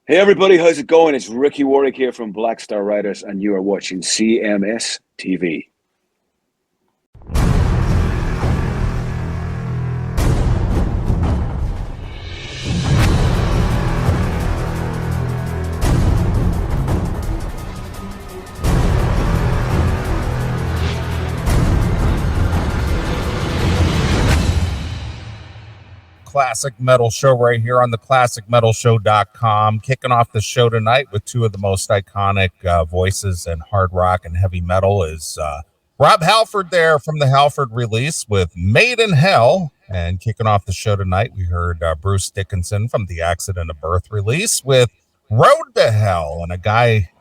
Hey everybody, how's it going? It's Ricky Warwick here from Black Star Riders, and you are watching CMS TV. Classic Metal Show right here on the classicmetalshow.com. Kicking off the show tonight with two of the most iconic voices in hard rock and heavy metal is Rob Halford there from the Halford release with Made in Hell. And kicking off the show tonight, we heard Bruce Dickinson from the Accident of Birth release with Road to Hell. And a guy,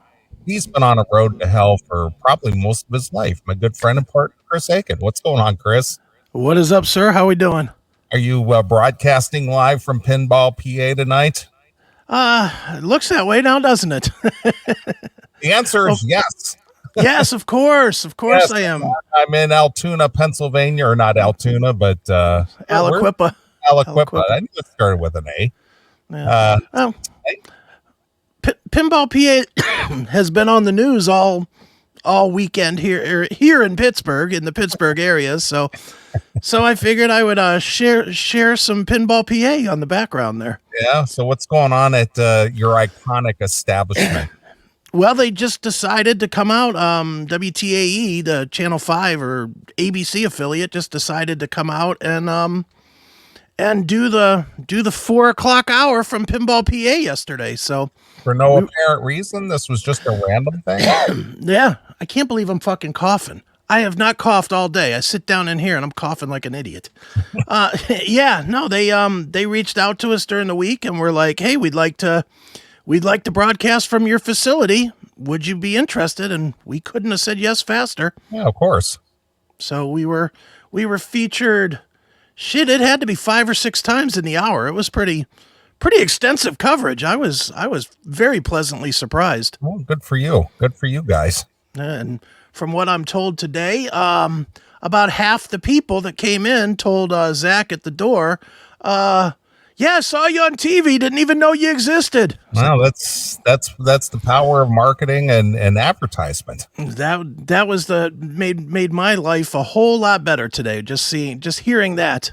he's been on a road to hell for probably most of his life. My good friend and partner, Chris Aiken. What's going on, Chris? What is up, sir? How we doing? Are you broadcasting live from Pinball, PA tonight? It looks that way now, doesn't it? The answer is yes. Yes, of course. Of course yes, I am. I'm in Altoona, Pennsylvania, or not Altoona, but Aliquippa. Aliquippa. I knew it started with an A. Yeah. Pinball, PA has been on the news all weekend here in Pittsburgh, in the Pittsburgh area. So I figured I would share some Pinball PA on the background there. Yeah. So what's going on at your iconic establishment? Well, they just decided to come out. WTAE, the Channel 5 or ABC affiliate, just decided to come out and do the 4:00 hour from Pinball PA yesterday. So for no apparent reason, this was just a random thing. Yeah, I can't believe I'm fucking coughing. I have not coughed all day. I sit down in here and I'm coughing like an idiot. They reached out to us during the week and were like, "Hey, we'd like to broadcast from your facility. Would you be interested?" And we couldn't have said yes faster. Yeah, of course. So we were featured. Shit, it had to be 5 or 6 times in the hour. It was pretty extensive coverage. I was very pleasantly surprised. Well, good for you. Good for you guys. And from what I'm told today, about half the people that came in told Zach at the door, "Yeah, I saw you on TV. Didn't even know you existed." Wow, that's the power of marketing and advertisement. That was made my life a whole lot better today. Just hearing that.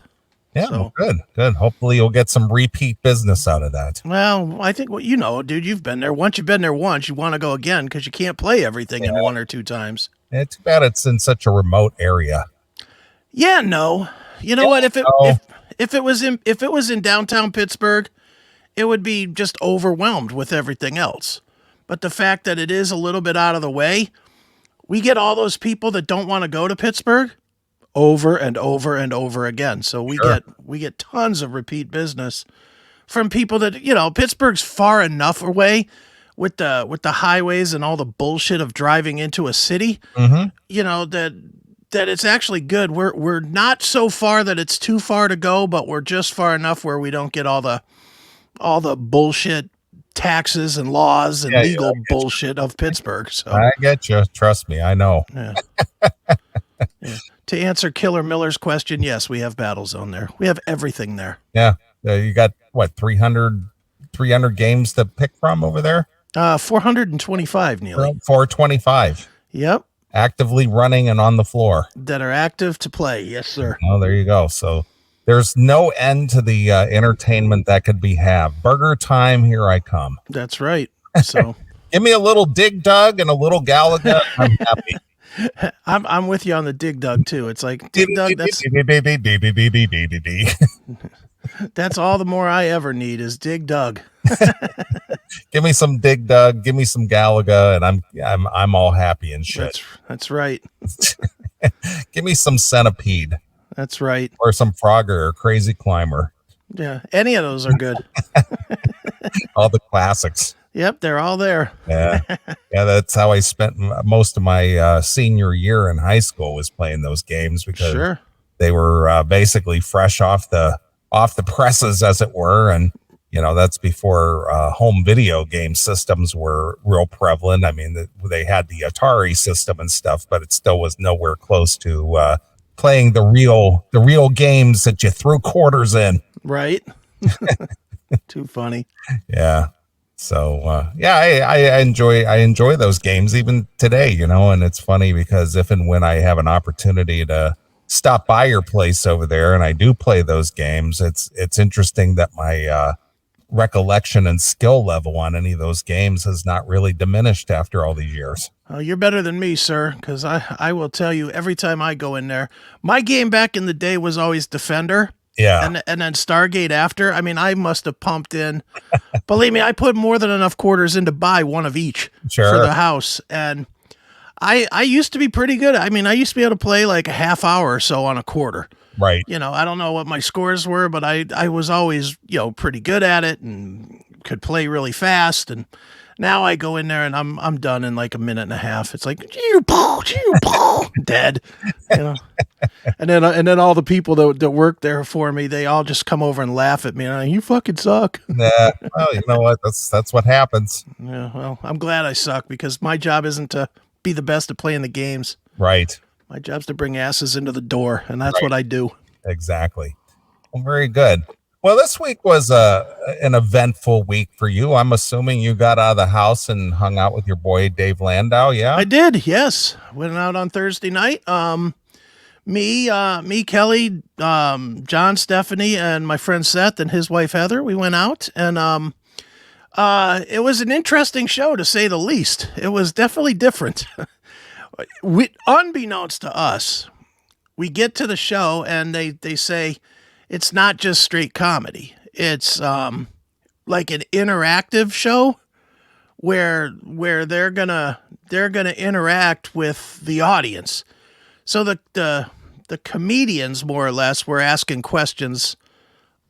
Yeah, so, good. Hopefully you'll get some repeat business out of that. Well, I think dude, you've been there. Once you've been there once, you want to go again because you can't play everything in 1 or 2 times. Yeah, too bad it's in such a remote area. Yeah, no. You know what? If it was in downtown Pittsburgh, it would be just overwhelmed with everything else. But the fact that it is a little bit out of the way, we get all those people that don't want to go to Pittsburgh over and over and over again. So we get tons of repeat business from people that, Pittsburgh's far enough away with the highways and all the bullshit of driving into a city, that it's actually good. We're not so far that it's too far to go, but we're just far enough where we don't get all the bullshit taxes and laws and legal bullshit of Pittsburgh. So I get you. Trust me, I know. Yeah. Yeah. To answer Killer Miller's question, yes, we have Battlezone there. We have everything there. Yeah. You got what, 300 games to pick from over there? 425, Neeley. 425. Yep. Actively running and on the floor. That are active to play. Yes, sir. Oh, there you go. So there's no end to the entertainment that could be had. Burger time, here I come. That's right. So give me a little Dig Dug and a little Galaga. I'm happy. I'm with you on the Dig Dug too. It's like Dig Dug. That's all the more I ever need is Dig Dug. Give me some Dig Dug, give me some Galaga, and I'm all happy and shit. That's right. Give me some Centipede. That's right. Or some Frogger or Crazy Climber. Yeah, any of those are good. All the classics. Yep, they're all there. Yeah, that's how I spent most of my senior year in high school, was playing those games because they were basically fresh off the presses, as it were, and that's before home video game systems were real prevalent. I mean, they had the Atari system and stuff, but it still was nowhere close to playing the real games that you threw quarters in. Right. Too funny. Yeah. So I enjoy those games even today, and it's funny because if and when I have an opportunity to stop by your place over there and I do play those games, it's interesting that my recollection and skill level on any of those games has not really diminished after all these years. Oh, you're better than me, sir, because I will tell you, every time I go in there, my game back in the day was always Defender. Yeah. And then Stargate after. I mean, I must have pumped in. Believe me, I put more than enough quarters in to buy one of each for the house. And I used to be pretty good. I mean, I used to be able to play like a half hour or so on a quarter. Right. I don't know what my scores were, but I was always, pretty good at it and could play really fast. And now I go in there and I'm done in like a minute and a half. It's like, dead. And then all the people that work there for me, they all just come over and laugh at me. And you fucking suck. Yeah. Well, you know what? That's what happens. Yeah. Well, I'm glad I suck because my job isn't to be the best at playing the games. Right. My job's to bring asses into the door, and that's what I do. Exactly. Well, very good. Well, this week was an eventful week for you. I'm assuming you got out of the house and hung out with your boy Dave Landau. Yeah, I did. Yes, went out on Thursday night. Me, Kelly, John, Stephanie, and my friend Seth and his wife Heather. We went out, and it was an interesting show to say the least. It was definitely different. Unbeknownst to us, we get to the show and they say it's not just straight comedy. It's like an interactive show where they're gonna interact with the audience. So the comedians more or less were asking questions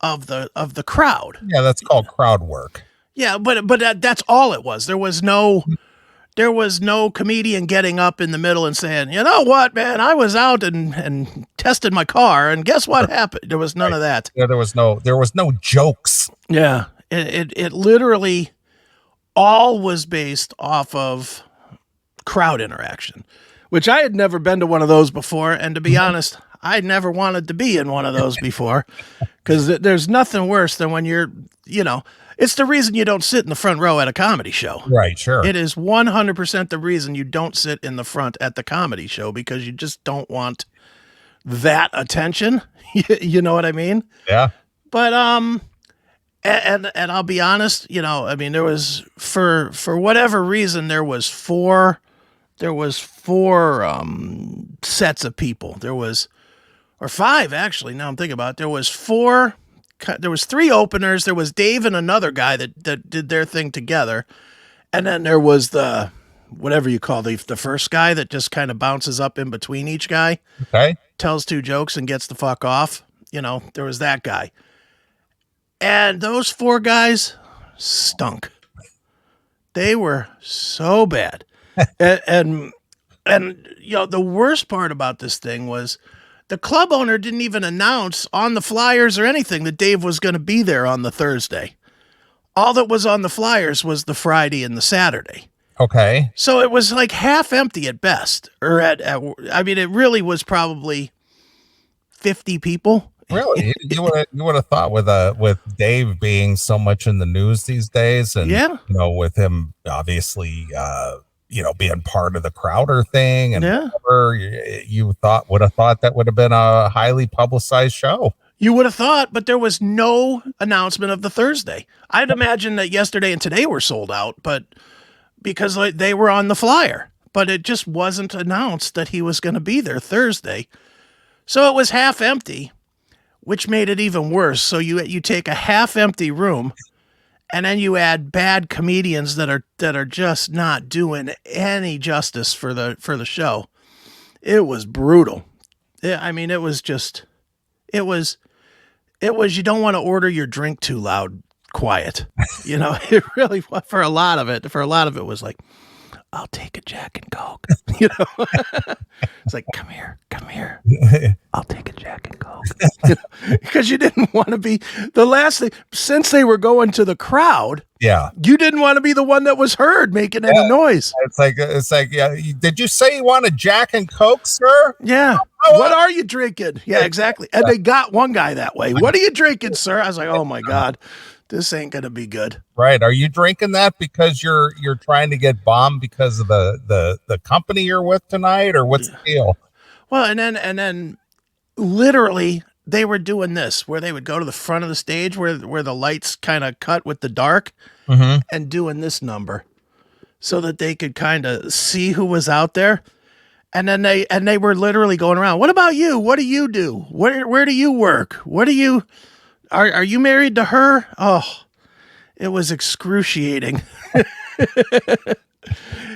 of the crowd. Yeah, that's called crowd work. Yeah, but that's all it was. There was no comedian getting up in the middle and saying, you know what, man, I was out and tested my car, and guess what happened? There was none of that. Yeah, there was no jokes. Yeah, it literally all was based off of crowd interaction, which I had never been to one of those before, and to be honest, I never wanted to be in one of those before, because there's nothing worse than when you're, it's the reason you don't sit in the front row at a comedy show. Right, sure. It is 100% the reason you don't sit in the front at the comedy show, because you just don't want that attention. You know what I mean? Yeah. But and I'll be honest, there was for whatever reason there was four sets of people. Or five actually. Now I'm thinking about it. There was three openers. There was Dave and another guy that did their thing together. And then there was the, whatever you call the first guy that just kind of bounces up in between each guy. Okay. Tells two jokes and gets the fuck off. There was that guy. And those four guys stunk. They were so bad. and the worst part about this thing was the club owner didn't even announce on the flyers or anything that Dave was going to be there on the Thursday. All that was on the flyers was the Friday and the Saturday. Okay. So it was like half empty at best. It really was probably 50 people. Really? You would have thought with Dave being so much in the news these days, and with him obviously being part of the Crowder thing, and whatever, you would have thought that would have been a highly publicized show. You would have thought, but there was no announcement of the Thursday. I'd imagine that yesterday and today were sold out, but because they were on the flyer, but it just wasn't announced that he was going to be there Thursday. So it was half empty, which made it even worse. So you take a half empty room, and then you add bad comedians that are just not doing any justice for the show. It was brutal. It was you don't want to order your drink too loud, quiet. It really, for a lot of it was like, I'll take a Jack and Coke. It's like, come here. I'll take a Jack and Coke. Because you didn't want to be the last thing, since they were going to the crowd. Yeah. You didn't want to be the one that was heard making any noise. It's like, yeah. Did you say you want a Jack and Coke, sir? Yeah. What are you drinking? Yeah, exactly. And they got one guy that way. What are you drinking, sir? I was like, oh my God. This ain't gonna be good. Right. Are you drinking that because you're trying to get bombed because of the company you're with tonight, or what's the deal? Well, and then literally they were doing this where they would go to the front of the stage where the lights kind of cut with the dark and doing this number so that they could kind of see who was out there. And then they were literally going around. What about you? What do you do? Where do you work? What do you are you married to her? Oh, it was excruciating.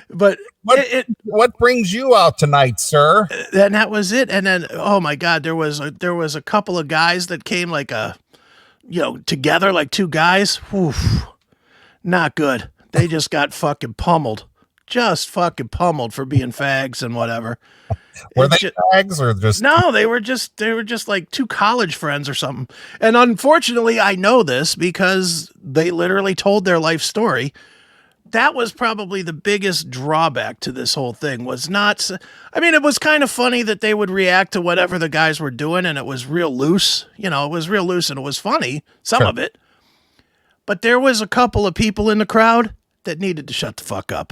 But what brings you out tonight, sir? And that was it. And then, oh my God, there was a couple of guys that came like together, like two guys. Oof, not good. They just got fucking pummeled. Just fucking pummeled for being fags and whatever. Were they fags or just? No, they were just like two college friends or something. And unfortunately, I know this because they literally told their life story. That was probably the biggest drawback to this whole thing was not, I mean, it was kind of funny that they would react to whatever the guys were doing and it was real loose. It was real loose and it was funny, some of it. But there was a couple of people in the crowd that needed to shut the fuck up.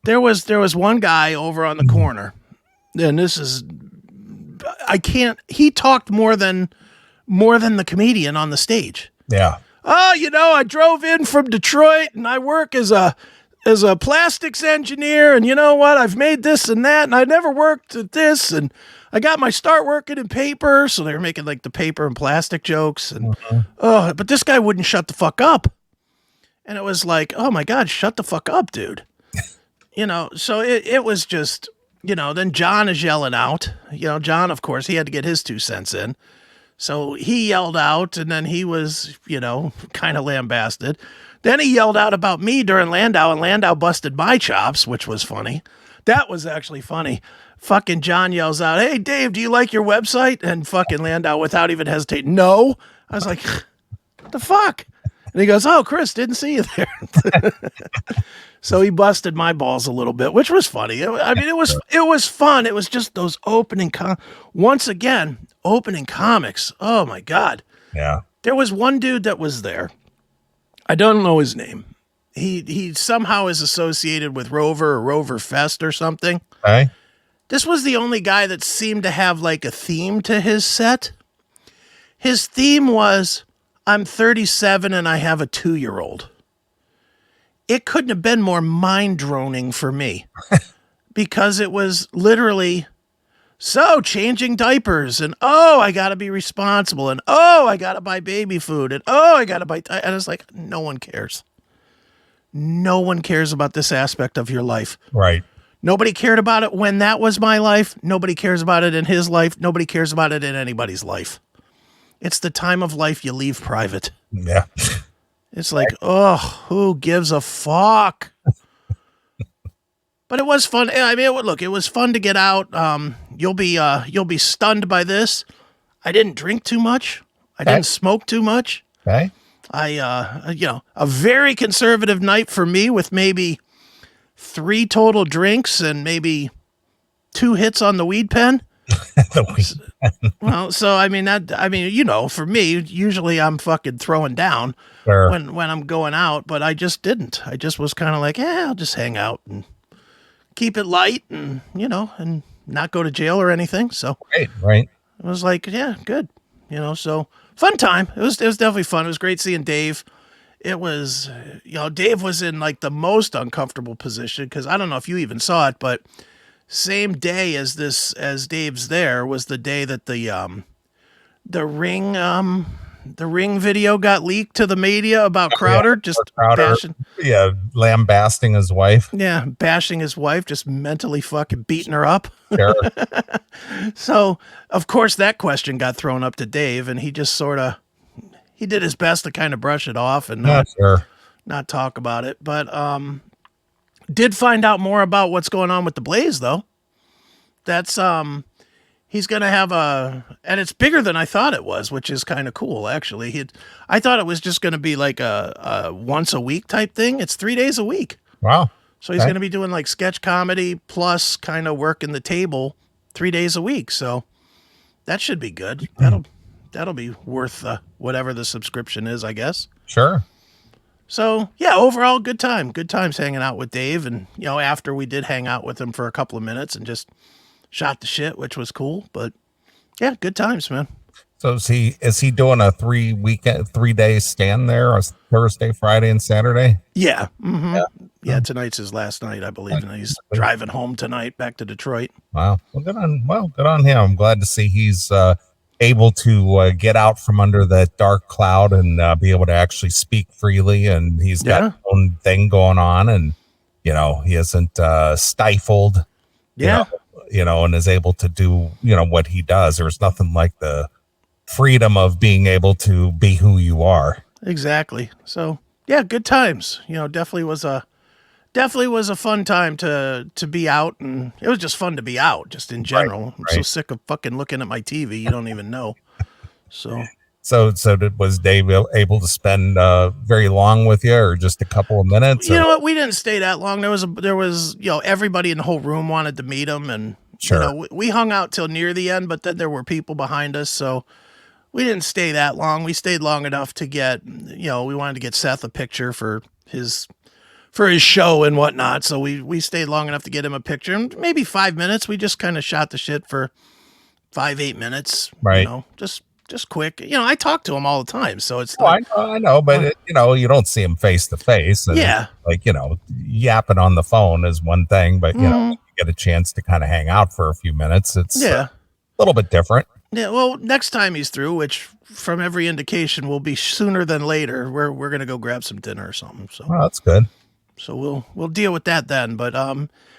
There was one guy over on the corner, and he talked more than the comedian on the stage. Yeah. Oh, I drove in from Detroit and I work as a plastics engineer, and you know what? I've made this and that, and I never worked at this, and I got my start working in paper. So they were making like the paper and plastic jokes, and but this guy wouldn't shut the fuck up. And it was like, oh my God, shut the fuck up, dude. So it was just, then John is yelling out. John, of course, he had to get his 2 cents in. So he yelled out, and then he was, kind of lambasted. Then he yelled out about me during Landau, and Landau busted my chops, which was funny. That was actually funny. Fucking John yells out, "Hey, Dave, do you like your website?" And fucking Landau, without even hesitating, "No." I was like, what the fuck? And he goes, "Oh, Chris, didn't see you there." So he busted my balls a little bit, which was funny. It was fun. It was just those opening comics. Oh my God. Yeah. There was one dude that was there. I don't know his name. He somehow is associated with Rover or Rover Fest or something. Okay. This was the only guy that seemed to have like a theme to his set. His theme was, I'm 37 and I have a 2-year-old. It couldn't have been more mind-droning for me because it was literally, so changing diapers, and I got to be responsible, and I got to buy baby food, and I got to buy, and it's like, no one cares. No one cares about this aspect of your life. Right. Nobody cared about it when that was my life. Nobody cares about it in his life. Nobody cares about it in anybody's life. It's the time of life you leave private. Yeah. It's like, who gives a fuck? But it was fun. I mean, it was fun to get out. You'll be stunned by this. I didn't drink too much. I didn't smoke too much. Okay. A very conservative night for me with maybe 3 total drinks and maybe 2 hits on the weed pen. Well, so for me, usually I'm fucking throwing down when I'm going out, but I just didn't. I just was kind of like, I'll just hang out and keep it light and and not go to jail or anything. So right. I was like, yeah, good. So fun time. It was definitely fun. It was great seeing Dave. It was, Dave was in like the most uncomfortable position because I don't know if you even saw it, but same day as Dave's there was the day that the ring video got leaked to the media about Crowder bashing. Yeah, lambasting his wife. Yeah, bashing his wife, just mentally fucking beating her up. Sure. So, of course, that question got thrown up to Dave, and he just he did his best to kind of brush it off and not talk about it. But did find out more about what's going on with the Blaze, though. That's he's gonna have and it's bigger than I thought it was, which is kind of cool, actually. I thought it was just gonna be like a once a week type thing. It's 3 days a week. Wow. So he's gonna be doing like sketch comedy plus kind of working the table 3 days a week. So that should be good. That'll be worth whatever the subscription is, I guess. Sure. So yeah, overall good time. Good times hanging out with Dave, and after we did hang out with him for a couple of minutes and just shot the shit, which was cool. But yeah, good times, man. So is he doing a 3-day stand there, a Thursday, Friday, and Saturday? Yeah. Mm-hmm. Yeah. Tonight's his last night, I believe, and he's driving home tonight back to Detroit. Wow. Well, good on him. I'm glad to see he's able to get out from under that dark cloud and be able to actually speak freely. And he's got his own thing going on, and he isn't stifled. Yeah. And is able to do what he does. There's nothing like the freedom of being able to be who you are. Exactly. So yeah, good times. Definitely was a fun time to be out, and it was just fun to be out just in general. Right. I'm so sick of fucking looking at my TV. You don't even know. So was Dave able to spend very long with you, or just a couple of minutes? You know what? We didn't stay that long. There was everybody in the whole room wanted to meet him, and sure. We hung out till near the end, but then there were people behind us, so we didn't stay that long. We stayed long enough to get, we wanted to get Seth a picture for his show and whatnot. So we stayed long enough to get him a picture. And maybe 5 minutes. We just kind of shot the shit for 5-8 minutes. Right. Just quick. I talk to him all the time. So it's I know, but you don't see him face to face. Yeah. Yapping on the phone is one thing, but you get a chance to kind of hang out for a few minutes. It's a little bit different. Yeah, well, next time he's through, which from every indication will be sooner than later, we're gonna go grab some dinner or something. So that's good. So we'll deal with that then. But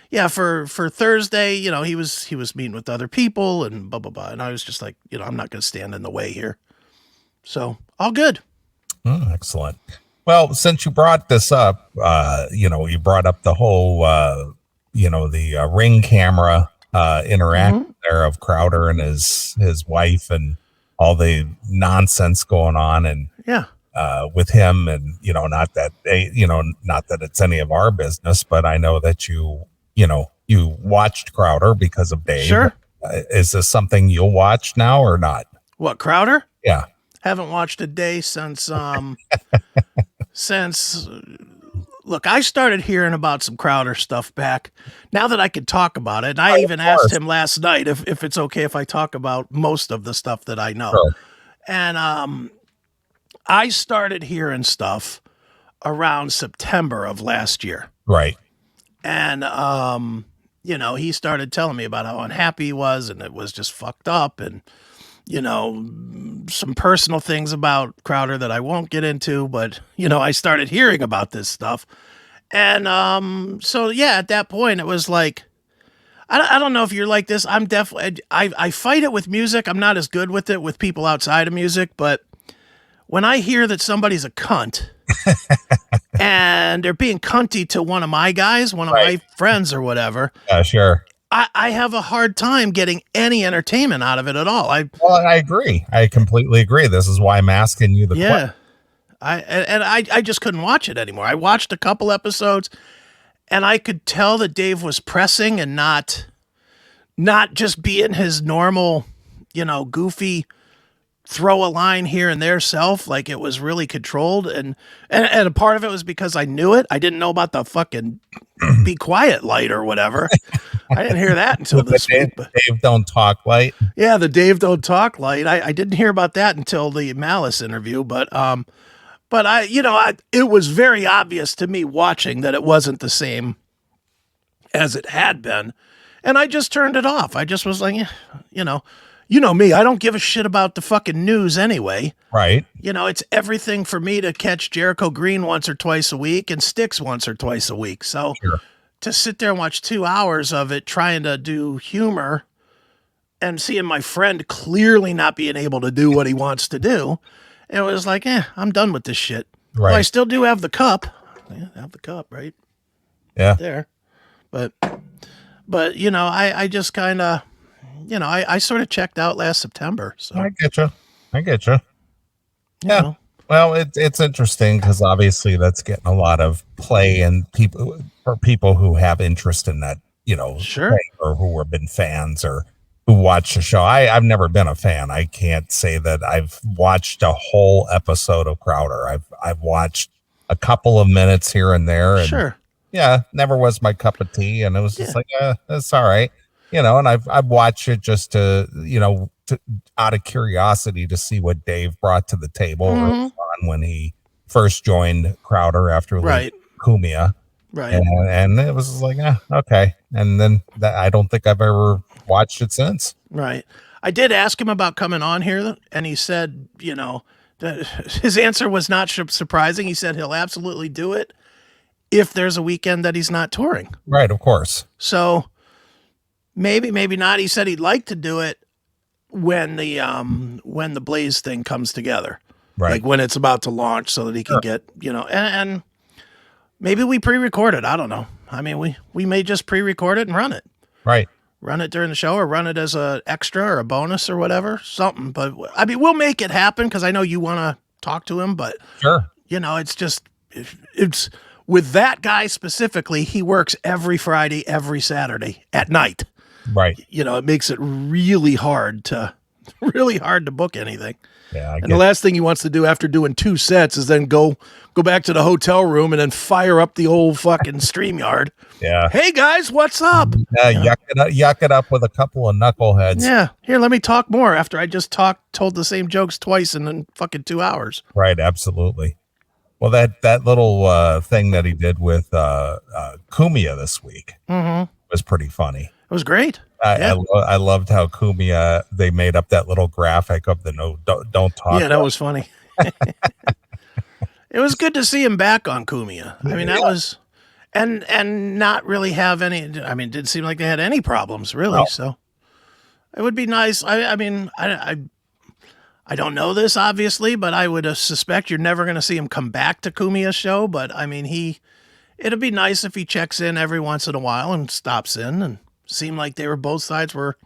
yeah, for Thursday, he was meeting with other people and blah blah blah, and I was just like, I'm not gonna stand in the way here. So all good. Excellent. Well, since you brought this up, you brought up the whole, the Ring camera interaction there of Crowder and his wife and all the nonsense going on, and with him, and not that it's any of our business, but I know that you watched Crowder because of Dave. Sure. Is this something you'll watch now or not? What, Crowder? Yeah. Haven't watched a day since look, I started hearing about some Crowder stuff back now that I could talk about it. And I even asked him last night if it's okay if I talk about most of the stuff that I know. Sure. And I started hearing stuff around September of last year. Right. And, he started telling me about how unhappy he was, and it was just fucked up, and, some personal things about Crowder that I won't get into, but, I started hearing about this stuff. And so, yeah, at that point, it was like, I don't know if you're like this. I'm definitely, I fight it with music. I'm not as good with it with people outside of music, but when I hear that somebody's a cunt and they're being cunty to one of my guys, one of my friends or whatever. Sure. I have a hard time getting any entertainment out of it at all. I agree. I completely agree. This is why I'm asking you the question. I just couldn't watch it anymore. I watched a couple episodes, and I could tell that Dave was pressing and not just being his normal, goofy throw a line here and there self. Like, it was really controlled, and a part of it was because I knew it. I didn't know about the fucking be quiet light or whatever. I didn't hear that until this week. But Dave don't talk light. Yeah, the Dave don't talk light. I didn't hear about that until the Malice interview, but it was very obvious to me watching that it wasn't the same as it had been, and I just turned it off. I just was like, you know me, I don't give a shit about the fucking news anyway. Right. It's everything for me to catch Jericho Green once or twice a week and Styx once or twice a week. So to sit there and watch 2 hours of it trying to do humor and seeing my friend clearly not being able to do what he wants to do, it was like, I'm done with this shit. Right. Well, I still do have the cup. Yeah, I have the cup, right? Yeah. There. But I just kind of, I sort of checked out last September. So I get you. Yeah. Well, it's interesting because obviously that's getting a lot of play, and people who have interest in that, sure, play, or who have been fans, or who watch the show. I've never been a fan. I can't say that I've watched a whole episode of Crowder. I've watched a couple of minutes here and there, and Sure. yeah, never was my cup of tea, and it was just like, it's all right, and I've watched it just to, out of curiosity to see what Dave brought to the table early on when he first joined Crowder after leaving Cumia. Right. And it was like, okay. And then I don't think I've ever watched it since. Right. I did ask him about coming on here, and he said, that his answer was not surprising. He said he'll absolutely do it if there's a weekend that he's not touring. Right, of course. So maybe not. He said he'd like to do it when the Blaze thing comes together. Right. Like when it's about to launch, so that he can get, and maybe we pre-record it. I don't know. I mean, we may just pre-record it and run it. Right. Run it during the show, or run it as a extra or a bonus or whatever, something. But I mean, we'll make it happen, because I know you want to talk to him. But sure, it's just it's with that guy specifically. He works every Friday, every Saturday at night. Right. It makes it really hard to book anything. Yeah. And the last thing he wants to do after doing 2 sets is then go back to the hotel room and then fire up the old fucking StreamYard. Yeah. Hey guys, what's up? Yuck it up with a couple of knuckleheads. Yeah. Here, let me talk more after I just told the same jokes twice in fucking 2 hours. Right. Absolutely. Well, that little thing that he did with Cumia this week was pretty funny. It was great. I loved how Cumia, they made up that little graphic of the don't talk. Yeah, that was funny. It was good to see him back on Cumia. I mean, that was, and not really have any. I mean, it didn't seem like they had any problems really. No. So it would be nice. I mean, I don't know this obviously, but I would suspect you're never going to see him come back to Cumia's show. But I mean, it'd be nice if he checks in every once in a while and stops in, and seemed like both sides were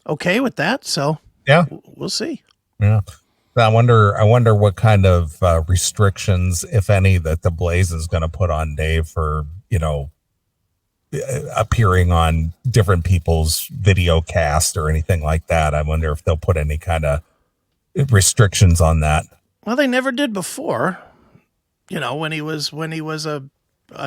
okay with that. So yeah, we'll see. Yeah. I wonder what kind of restrictions, if any, that the Blaze is going to put on Dave for, appearing on different people's video cast or anything like that. I wonder if they'll put any kind of restrictions on that. Well, they never did before, when he was a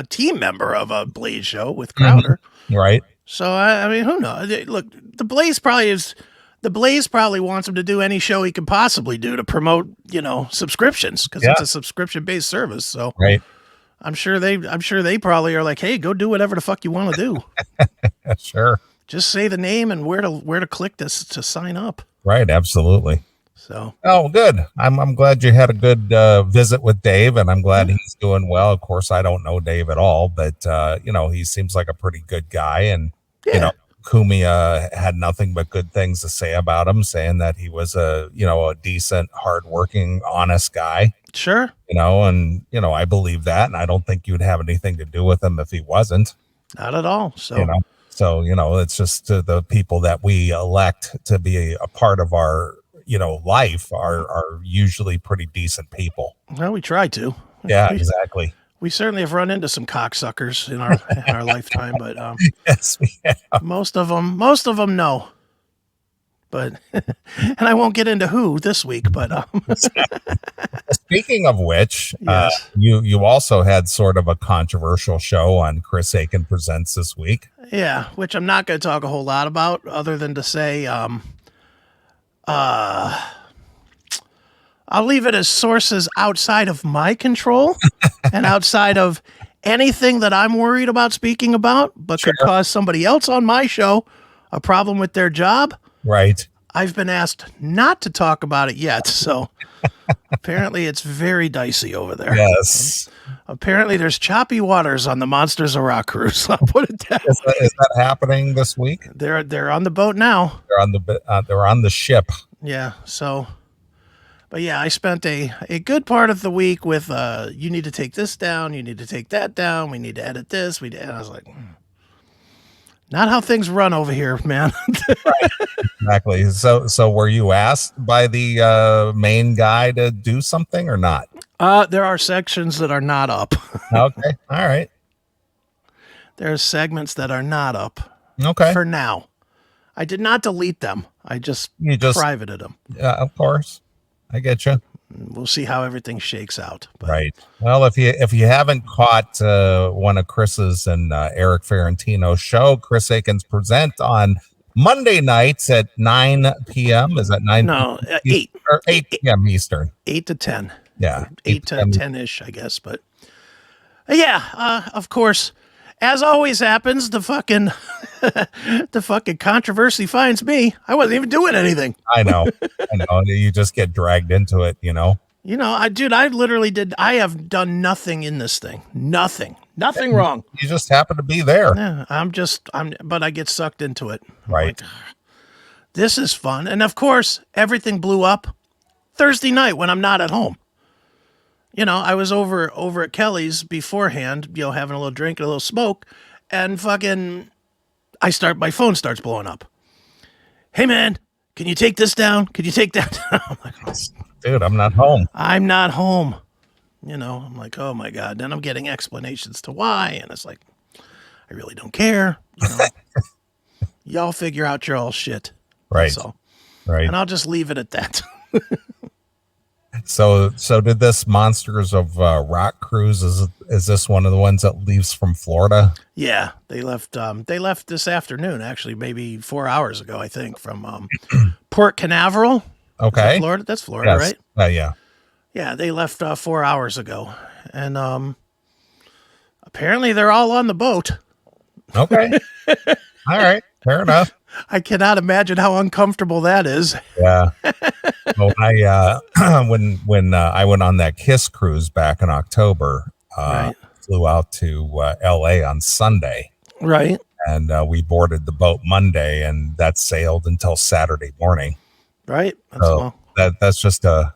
team member of a Blaze show with Crowder. Right. So, I mean, who knows? Look, the Blaze probably wants him to do any show he can possibly do to promote, subscriptions, because it's a subscription-based service. So right. I'm sure they probably are like, hey, go do whatever the fuck you want to do. Sure. Just say the name and where to click this to sign up. Right. Absolutely. So. Oh, good. I'm glad you had a good visit with Dave, and I'm glad he's doing well. Of course, I don't know Dave at all, but he seems like a pretty good guy, and Cumia had nothing but good things to say about him, saying that he was a decent, hardworking, honest guy. Sure. And I believe that, and I don't think you'd have anything to do with him if he wasn't. Not at all. So it's just the people that we elect to be a part of our life are usually pretty decent people. Well, we try to. Yeah, exactly. We certainly have run into some cocksuckers in our lifetime, but yes, we have. Most of them, no. But and I won't get into who this week, but speaking of which, yes. You also had sort of a controversial show on Chris Aiken Presents this week. Yeah, which I'm not going to talk a whole lot about, other than to say, I'll leave it as sources outside of my control and outside of anything that I'm worried about speaking about, but could cause somebody else on my show a problem with their job. Right. I've been asked not to talk about it yet, so apparently it's very dicey over there. Yes. Apparently there's choppy waters on the Monsters of Rock cruise. I'll put it that way. Is that happening this week? They're on the boat now. They're on the ship. Yeah. So, but yeah, I spent a good part of the week with you need to take this down, you need to take that down, we need to edit this. And I was like, not how things run over here, man. Right. Exactly. So were you asked by the main guy to do something or not? There are sections that are not up. Okay. All right. There's segments that are not up. Okay. For now. I did not delete them. I just privated them. Yeah, of course. I get you. We'll see how everything shakes out. But. Right. Well, if you haven't caught one of Chris's and Eric Ferrantino's show, Chris Akins Present on Monday nights at 9 p.m. Is that 9? No, 8. Or 8 p.m. Eastern. 8 to 10. Yeah. 8 to 10-ish, I guess. But yeah, of course, as always happens, the fucking controversy finds me. I wasn't even doing anything. I know. You just get dragged into it, I literally did. I have done nothing in this thing. Nothing wrong. You just happen to be there. Yeah, but I get sucked into it. Right. Like, this is fun. And of course, everything blew up Thursday night when I'm not at home. I was over at Kelly's beforehand, having a little drink and a little smoke, and fucking my phone starts blowing up. Hey man, can you take this down? Can you take that down? I'm like, oh, dude, I'm not home. I'm not home. I'm like, oh my God. Then I'm getting explanations to why. And it's like, I really don't care. Y'all figure out your all shit. Right. So, right. And I'll just leave it at that. So did this Monsters of Rock cruise? Is this one of the ones that leaves from Florida? Yeah, they left. They left this afternoon, actually, maybe 4 hours ago, I think, from Port Canaveral. Okay, Florida. That's Florida, yes. right? Yeah. Yeah, they left 4 hours ago, and apparently they're all on the boat. Okay, all right, fair enough. I cannot imagine how uncomfortable that is. Yeah. Well, when I went on that Kiss cruise back in October, right. Flew out to LA on Sunday. Right. And we boarded the boat Monday, and that sailed until Saturday morning. Right. That's just a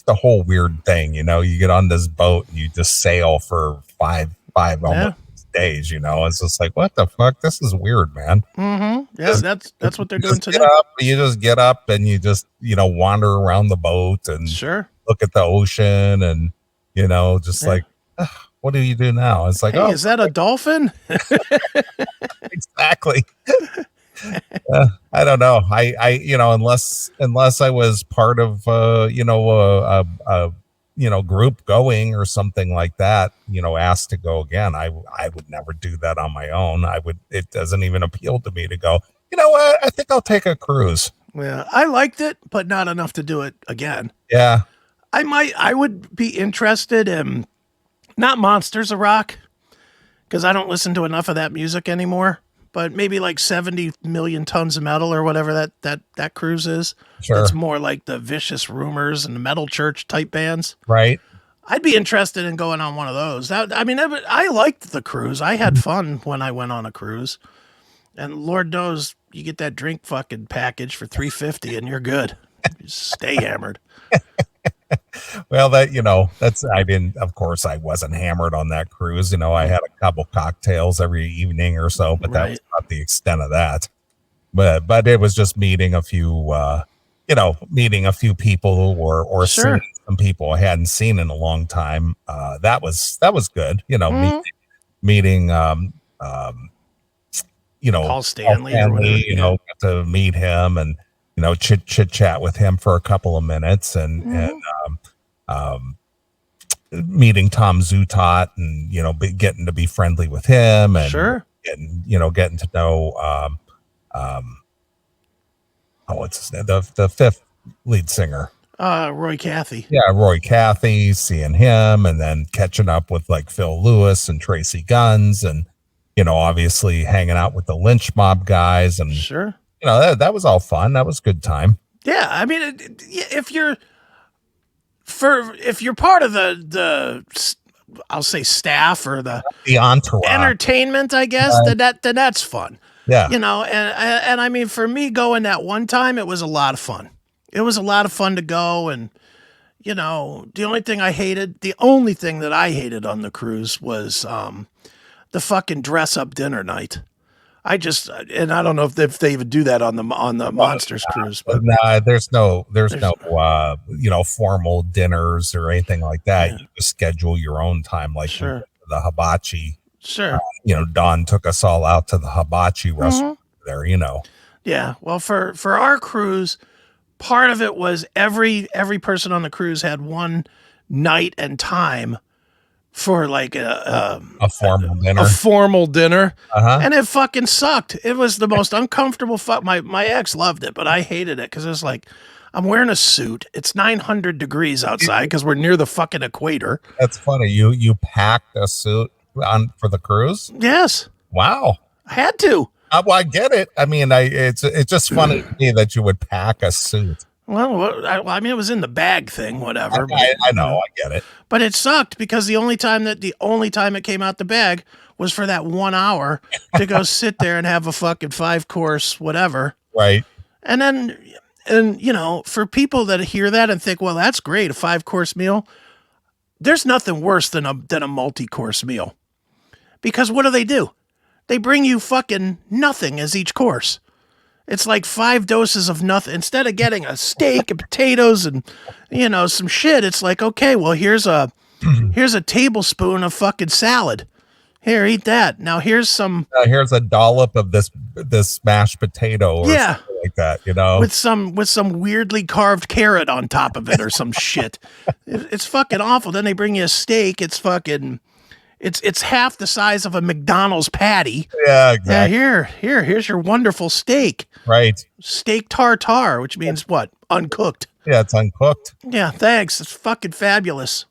whole weird thing. You get on this boat and you just sail for five almost days. It's just like, what the fuck? This is weird, man. Mm-hmm. Yeah, that's what they're doing today. You just get up and you just wander around the boat and look at the ocean and like, what do you do now? It's like, hey, is that a dolphin? Exactly. I don't know. I unless I was part of a group going or something like that, asked to go again, I would never do that on my own. It doesn't even appeal to me to go, what? I think I'll take a cruise. Yeah, I liked it, but not enough to do it again. Yeah. I would be interested in not Monsters of Rock, because I don't listen to enough of that music anymore, but maybe like 70 million tons of metal or whatever that cruise is. Sure. It's more like the Vicious Rumors and the Metal Church type bands. Right. I'd be interested in going on one of those. I liked the cruise. I had fun when I went on a cruise, and Lord knows you get that drink fucking package for $3.50 and you're good. You stay hammered. Well, of course I wasn't hammered on that cruise. I had a couple cocktails every evening or so, but that was not the extent of that. But it was just meeting a few people or seeing some people I hadn't seen in a long time. That was good. Meeting, Paul Stanley, got to meet him and, chit chat with him for a couple of minutes and meeting Tom Zutot and, getting to be friendly with him and getting to know, what's his name? The fifth lead singer. Roy Cathy. Yeah, Roy Cathy, seeing him and then catching up with like Phil Lewis and Tracy Guns and, obviously hanging out with the Lynch Mob guys and that was all fun. That was a good time. Yeah. I mean, if you're part of the I'll say staff or the entourage entertainment, I guess, then that's fun. Yeah. And I mean, for me going that one time, it was a lot of fun. It was a lot of fun to go. And, the only thing that I hated on the cruise was the fucking dress up dinner night. I don't know if they even do that on the Monsters cruise, but there's no formal dinners or anything like that. Yeah. You just schedule your own time, like the hibachi. Sure. Don took us all out to the hibachi restaurant there, you know. Yeah. Well, for our cruise, part of it was every person on the cruise had one night and time for like a formal dinner. A formal dinner. Uh-huh. And it fucking sucked. It was the most uncomfortable my ex loved it, but I hated it because it was like, I'm wearing a suit. It's 900 degrees outside because we're near the fucking equator. That's funny. You packed a suit on for the cruise? Yes. Wow. I had to. Well, I get it. I mean, it's just funny to me that you would pack a suit. Well, I mean, it was in the bag thing, whatever. I know, I get it. But it sucked because the only time it came out the bag was for that 1 hour to go sit there and have a fucking 5-course whatever. Right. And you know, for people that hear that and think, well, that's great, a 5-course meal. There's nothing worse than a multi-course meal. Because what do? They bring you fucking nothing as each course. It's like 5 doses of nothing. Instead of getting a steak and potatoes and, you know, some shit, it's like, okay, well, here's a tablespoon of fucking salad. Here, eat that. Now here's a dollop of this mashed potato or something like that, you know. With some weirdly carved carrot on top of it or some shit. It's fucking awful. Then they bring you a steak. It's fucking it's half the size of a McDonald's patty. Yeah, exactly. Here's your wonderful steak. Right. Steak tartare, which means what? Uncooked. Yeah, it's uncooked. Yeah, thanks. It's fucking fabulous.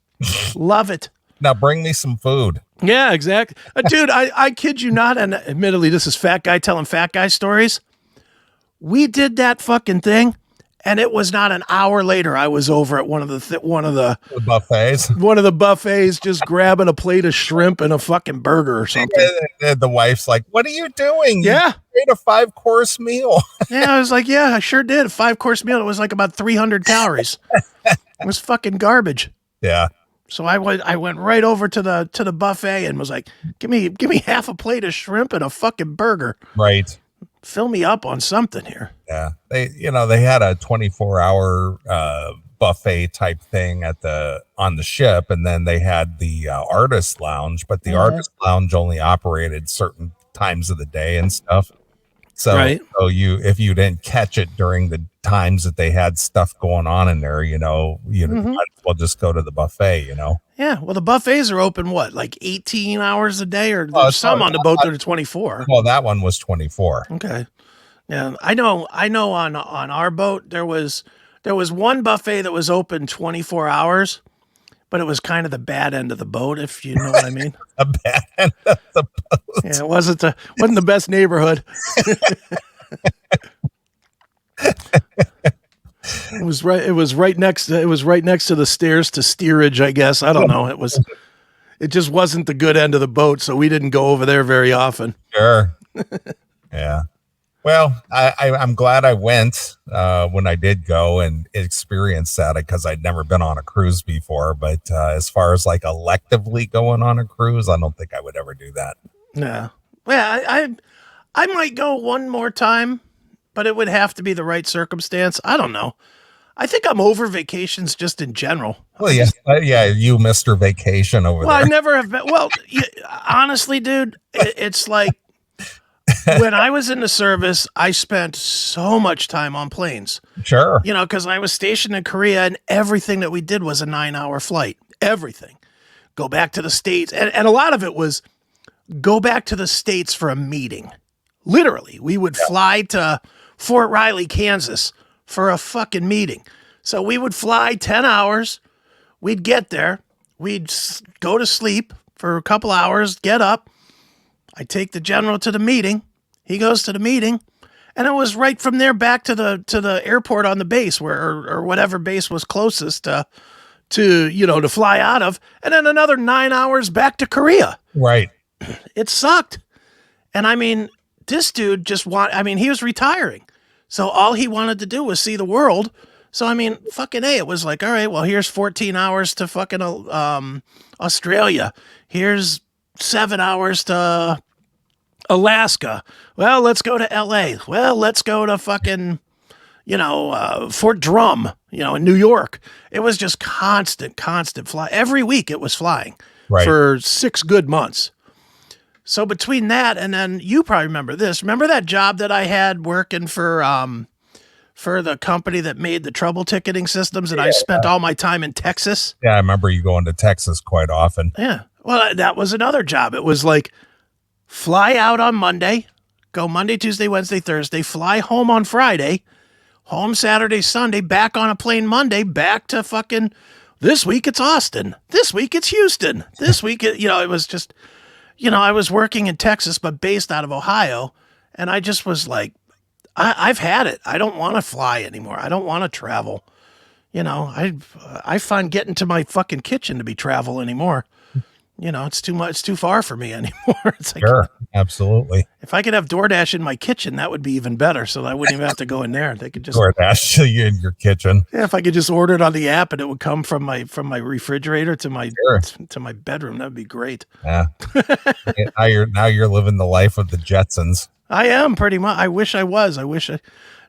Love it. Now bring me some food. Yeah, exactly. Dude, I kid you not, and admittedly, this is fat guy telling fat guy stories. We did that fucking thing, and it was not an hour later. I was over at one of the buffets. One of the buffets, just grabbing a plate of shrimp and a fucking burger or something. And the wife's like, "What are you doing? Yeah, you ate a 5-course meal." Yeah, I was like, "Yeah, I sure did. A 5-course meal. It was like about 300 calories. It was fucking garbage." Yeah. So I went right over to the buffet and was like, give me half a plate of shrimp and a fucking burger. Right. Fill me up on something here. Yeah. They had a 24-hour buffet type thing on the ship, and then they had the artist lounge, but the artist lounge only operated certain times of the day and stuff. So, if you didn't catch it during the times that they had stuff going on in there, you might as well just go to the buffet, you know? Yeah. Well, the buffets are open, what, like 18 hours a day, or some on the boat that are 24. Well, that one was 24. Okay. Yeah. I know on our boat, there was one buffet that was open 24 hours, but it was kind of the bad end of the boat, if you know what I mean. A bad end of the boat. Yeah, it wasn't the best neighborhood. It was right next to the stairs to steerage, I guess. I don't know. It just wasn't the good end of the boat, so we didn't go over there very often. Sure. Yeah. Well, I'm glad I went when I did go and experience that, because I'd never been on a cruise before. But as far as like electively going on a cruise, I don't think I would ever do that. Yeah. Well, I might go one more time, but it would have to be the right circumstance. I don't know. I think I'm over vacations just in general. Well, yeah, you Mr. Vacation over there. Well, I never have been. Well, honestly, dude, it's like, when I was in the service, I spent so much time on planes. Sure. You know, because I was stationed in Korea, and everything that we did was a 9-hour flight. Everything. Go back to the States. And a lot of it was go back to the States for a meeting. Literally. We would fly to Fort Riley, Kansas for a fucking meeting. So we would fly 10 hours. We'd get there. We'd go to sleep for a couple hours, get up. I take the general to the meeting. He goes to the meeting, and it was right from there back to the airport on the base, or whatever base was closest to fly out of, and then another 9 hours back to Korea. Right. It sucked. And I mean, this dude he was retiring. So all he wanted to do was see the world. So I mean, fucking A, it was like, all right, well, here's 14 hours to fucking Australia. Here's 7 hours to Alaska. Well, let's go to LA. Well, let's go to fucking, Fort Drum, in New York. It was just constant fly. Every week it was flying for 6 good months. So between that and then you probably remember this. Remember that job that I had working for the company that made the trouble ticketing systems, and I spent all my time in Texas? Yeah, I remember you going to Texas quite often. Yeah. Well, that was another job. It was like fly out on Monday, go Monday, Tuesday, Wednesday, Thursday, fly home on Friday, home Saturday, Sunday, back on a plane Monday, back to fucking this week it's Austin. This week it's Houston. This week, it was just, I was working in Texas, but based out of Ohio. And I just was like, I've had it. I don't want to fly anymore. I don't want to travel. I find getting to my fucking kitchen to be travel anymore. It's too much. It's too far for me anymore. It's like, sure, absolutely. If I could have DoorDash in my kitchen, that would be even better. So that I wouldn't even have to go in there. They could just DoorDash to you in your kitchen. Yeah, if I could just order it on the app and it would come from my refrigerator to my bedroom, that'd be great. Yeah. now you're living the life of the Jetsons. I am pretty much. I wish I was.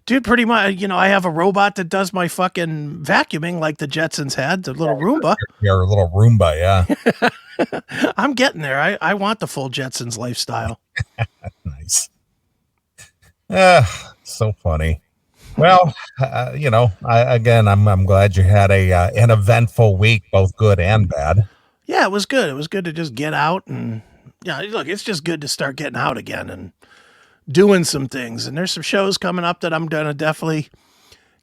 Dude, pretty much, I have a robot that does my fucking vacuuming like the Jetsons had, the little Roomba. Your little Roomba, yeah. I'm getting there. I want the full Jetsons lifestyle. Nice. So funny. Well, I'm glad you had an eventful week, both good and bad. Yeah, it was good. It was good to just get out and, look, it's just good to start getting out again and doing some things. And there's some shows coming up that I'm going to definitely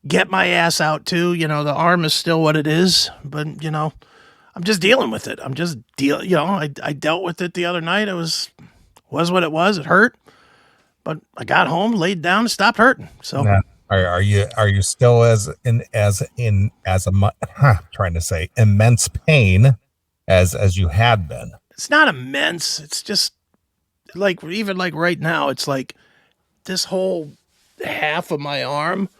get my ass out to. The arm is still what it is, but, I'm just dealing with it. I'm just I dealt with it the other night. It was what it was. It hurt, but I got home, laid down, and stopped hurting. So now, are you still immense pain as you had been? It's not immense. It's just like, even like right now, it's like this whole half of my arm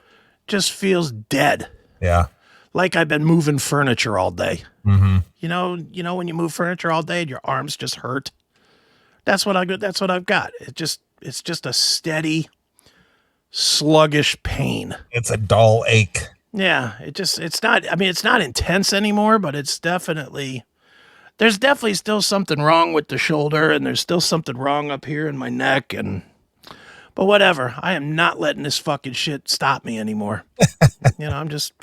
just feels dead. Yeah. Like I've been moving furniture all day. Mm-hmm. When you move furniture all day and your arms just hurt. That's what I've got. It's just a steady, sluggish pain. It's a dull ache. Yeah. It's not intense anymore, but there's definitely still something wrong with the shoulder, and there's still something wrong up here in my neck, but whatever. I am not letting this fucking shit stop me anymore.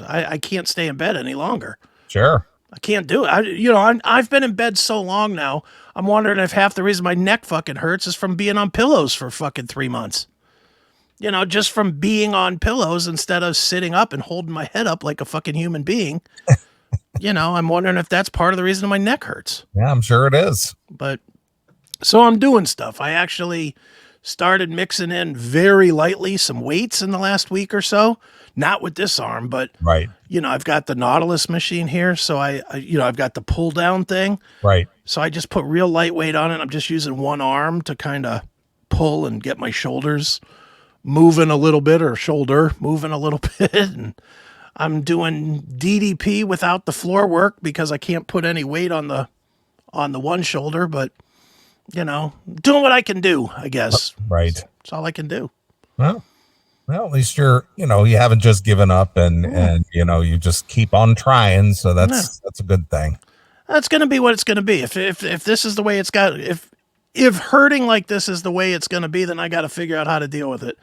I can't stay in bed any longer. Sure. I can't do it. I've been in bed so long now, I'm wondering if half the reason my neck fucking hurts is from being on pillows for fucking 3 months. Just from being on pillows instead of sitting up and holding my head up like a fucking human being. I'm wondering if that's part of the reason my neck hurts. Yeah, I'm sure it is. But so I'm doing stuff. I actually started mixing in very lightly some weights in the last week or so. Not with this arm, but right. I've got the Nautilus machine here, so I've got the pull down thing. Right. So I just put real lightweight on it. I'm just using one arm to kind of pull and get my shoulders moving a little bit, or shoulder moving a little bit. And I'm doing DDP without the floor work because I can't put any weight on the one shoulder, but doing what I can do, I guess. Right. That's all I can do. Well, at least you haven't just given up and you just keep on trying. So that's a good thing. That's going to be what it's going to be. If this is the way it's got, if hurting like this is the way it's going to be, then I got to figure out how to deal with it.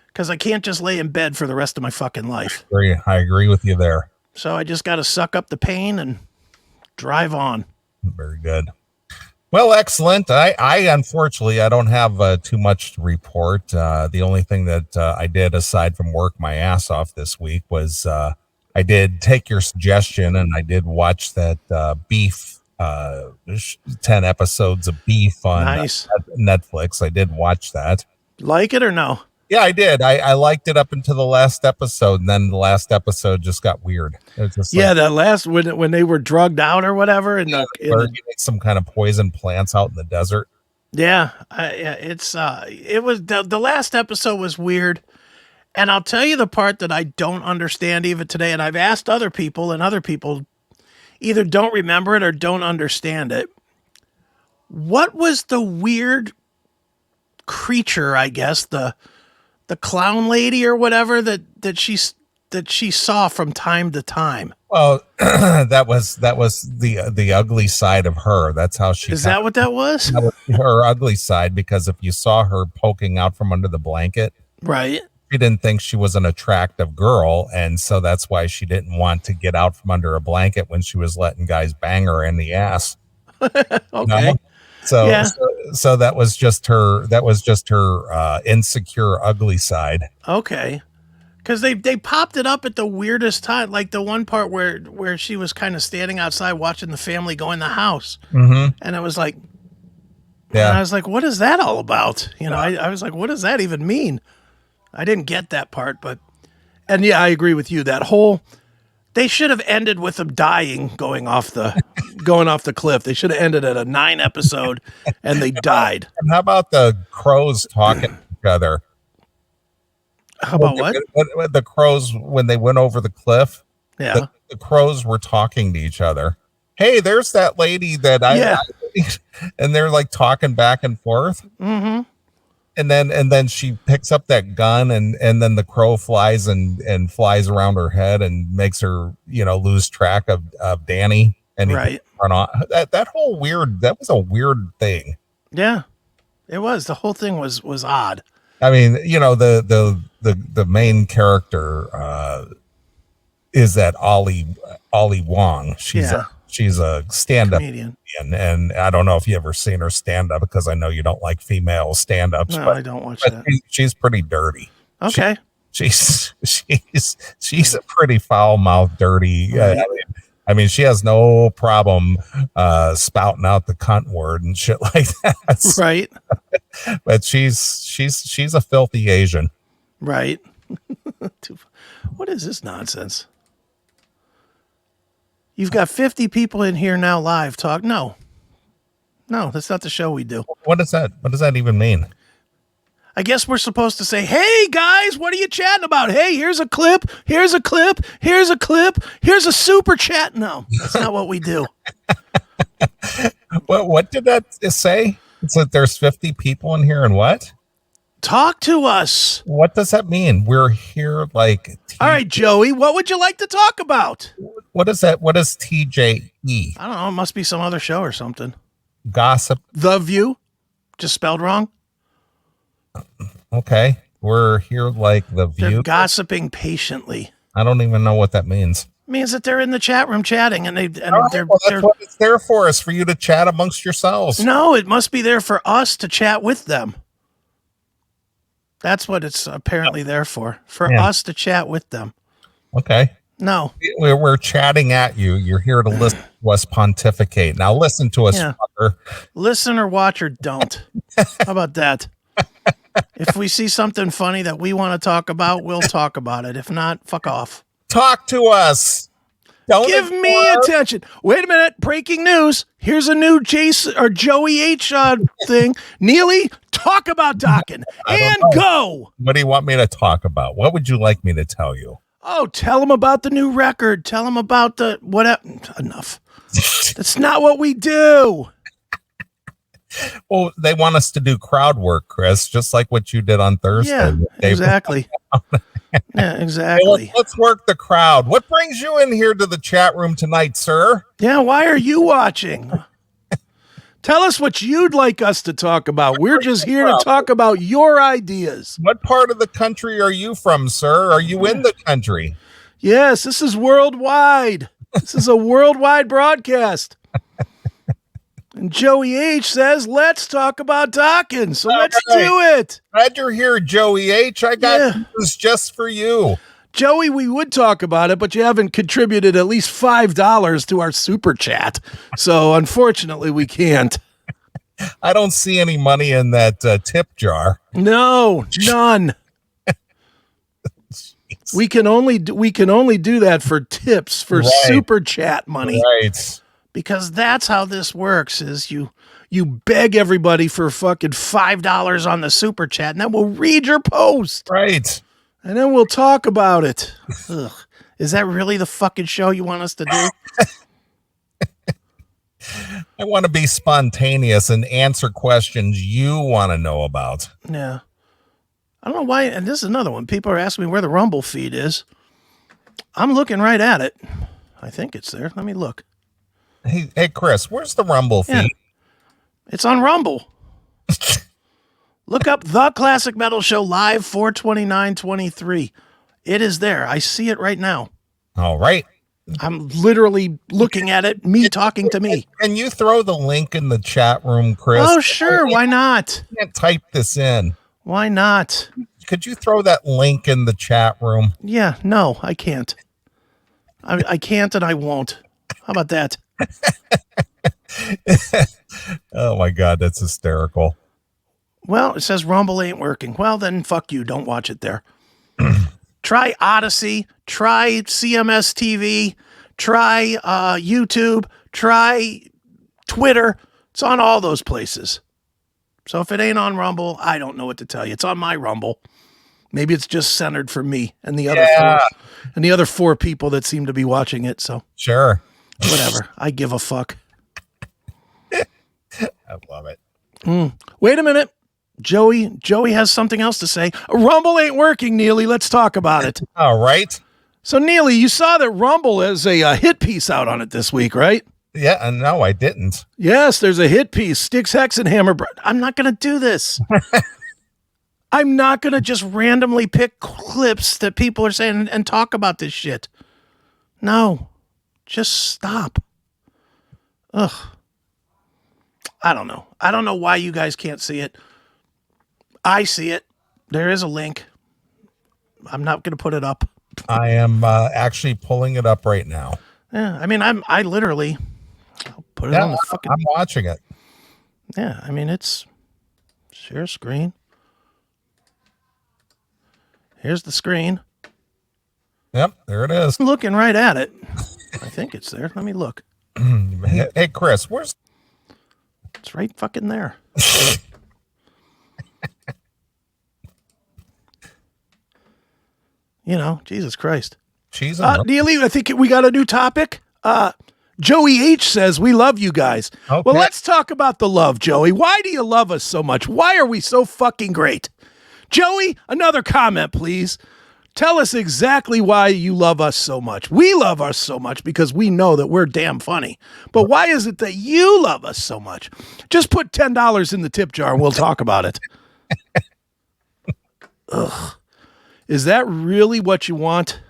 Because I can't just lay in bed for the rest of my fucking life. I agree with you there. So I just got to suck up the pain and drive on. Very good. Well, excellent. I unfortunately, I don't have too much to report. The only thing that I did, aside from work my ass off this week, was I did take your suggestion and I did watch that Beef, 10 episodes of Beef on Netflix. I did watch that. Like it or no? Yeah, I did. I liked it up until the last episode, and then the last episode just got weird. It was just that last when they were drugged out or whatever, and getting some kind of poison plants out in the desert. Yeah, it was the last episode was weird, and I'll tell you the part that I don't understand even today. And I've asked other people, and other people either don't remember it or don't understand it. What was the weird creature? I guess the clown lady or whatever that she saw from time to time. Well, that was the ugly side of her. That's how she. Is that what that was? That was her ugly side, because if you saw her poking out from under the blanket, right, she didn't think she was an attractive girl, and so that's why she didn't want to get out from under a blanket when she was letting guys bang her in the ass. Okay. You know? So, yeah. so that was just her. That was just her insecure, ugly side. Okay. Because they popped it up at the weirdest time, like the one part where she was kind of standing outside watching the family go in the house, and it was like, and I was like, what is that all about? You know, I was like, what does that even mean? I didn't get that part, and yeah, I agree with you. That whole, they should have ended with them dying, going off the cliff. They should have ended at a 9 episode, and they died. And how about the crows talking to each other? How about what? The crows, when they went over the cliff, yeah, the crows were talking to each other. Hey, there's that lady that and they're like talking back and forth. Mm-hmm. And then she picks up that gun, and then the crow flies and flies around her head and makes her, lose track of Danny, and he run off. That was a weird thing. Yeah, it was. The whole thing was odd. I mean, the main character is that Ollie Wong. She's a stand-up comedian, and I don't know if you ever seen her stand up, because I know you don't like female stand-ups. No, I don't watch that. She's pretty dirty. Okay, she's a pretty foul-mouthed, dirty. Right. I mean, she has no problem spouting out the cunt word and shit like that. Right. But she's a filthy Asian. Right. What is this nonsense? You've got 50 people in here now live talk. No, that's not the show we do. What is that? What does that even mean? I guess we're supposed to say, hey guys, what are you chatting about? Hey, here's a clip. Here's a clip. Here's a clip. Here's a super chat. No, that's not what we do. What did that say? It said there's 50 people in here, and what? Talk to us. What does that mean? We're here like... All right, Joey, what would you like to talk about? What is that? What is TJE? I don't know. It must be some other show or something. Gossip. The View? Just spelled wrong? Okay. We're here like The View. They're gossiping patiently. I don't even know what that means. It means that they're in the chat room chatting, and that's what it's there for, is for you to chat amongst yourselves. No, it must be there for us to chat with them. That's what it's apparently there for us to chat with them. Okay. No. We're chatting at you. You're here to listen to us pontificate. Now listen to us, fucker. Listen or watch or don't. How about that? If we see something funny that we want to talk about, we'll talk about it. If not, fuck off. Talk to us. Don't give me attention. Wait a minute. Breaking news. Here's a new Jason or Joey H thing. Neeley, talk about docking and go. What do you want me to talk about? What would you like me to tell you? Oh, tell them about the new record. Tell them about the enough. That's not what we do. Well, they want us to do crowd work, Chris, just like what you did on Thursday. Yeah, exactly. Yeah, exactly. Hey, let's work the crowd. What brings you in here to the chat room tonight, sir? Yeah, why are you watching? Tell us what you'd like us to talk about. We're just here to talk about your ideas. What part of the country are you from, sir? Are you in the country? Yes, this is worldwide. This is a worldwide broadcast. And Joey H says, let's talk about docking. So let's do it. Glad you're here, Joey H. I got news just for you. Joey, we would talk about it, but you haven't contributed at least $5 to our super chat. So unfortunately, we can't. I don't see any money in that tip jar. No, none. We can only do that for tips, for super chat money. Right. Because that's how this works, is you beg everybody for fucking $5 on the super chat, and then we'll read your post. Right. And then we'll talk about it. Ugh. Is that really the fucking show you want us to do? I want to be spontaneous and answer questions you want to know about. Yeah. I don't know why, and this is another one. People are asking me where the Rumble feed is. I'm looking right at it. I think it's there. Let me look. Hey, Chris, where's the Rumble feed? Yeah. It's on Rumble. Look up The Classic Metal Show Live 4/29/23. It is there. I see it right now. All right. I'm literally looking at it, me talking to me. Can you throw the link in the chat room, Chris? Oh, sure. Why not? I can't type this in. Why not? Could you throw that link in the chat room? Yeah, no, I can't. I can't and I won't. How about that? Oh, my God. That's hysterical. Well, it says Rumble ain't working. Well, then fuck you. Don't watch it there. Try Odyssey. Try CMS TV. Try YouTube. Try Twitter. It's on all those places. So if it ain't on Rumble, I don't know what to tell you. It's on my Rumble. Maybe it's just centered for me and the other four people that seem to be watching it. So sure, whatever. I give a fuck. I love it. Wait a minute. Joey has something else to say. Rumble ain't working, Neeley. Let's talk about it. All right. So, Neeley, you saw that Rumble has a hit piece out on it this week, right? Yeah, no, I didn't. Yes, there's a hit piece. Styx Hexenhammer. I'm not going to do this. I'm not going to just randomly pick clips that people are saying and talk about this shit. No. Just stop. Ugh. I don't know. I don't know why you guys can't see it. I see it. There is a link. I'm not going to put it up. I am actually pulling it up right now. Yeah, I mean, I literally I'll put it on the fucking. I'm watching it. Yeah, I mean, it's share screen. Here's the screen. Yep, there it is. I'm looking right at it. I think it's there. Let me look. Hey, Chris, where's? It's right fucking there. You know, Jesus Christ. Neeley, I think we got a new topic. Joey H says, we love you guys. Okay. Well, let's talk about the love, Joey. Why do you love us so much? Why are we so fucking great? Joey, another comment, please. Tell us exactly why you love us so much. We love us so much because we know that we're damn funny. But why is it that you love us so much? Just put $10 in the tip jar and we'll talk about it. Ugh. Is that really what you want?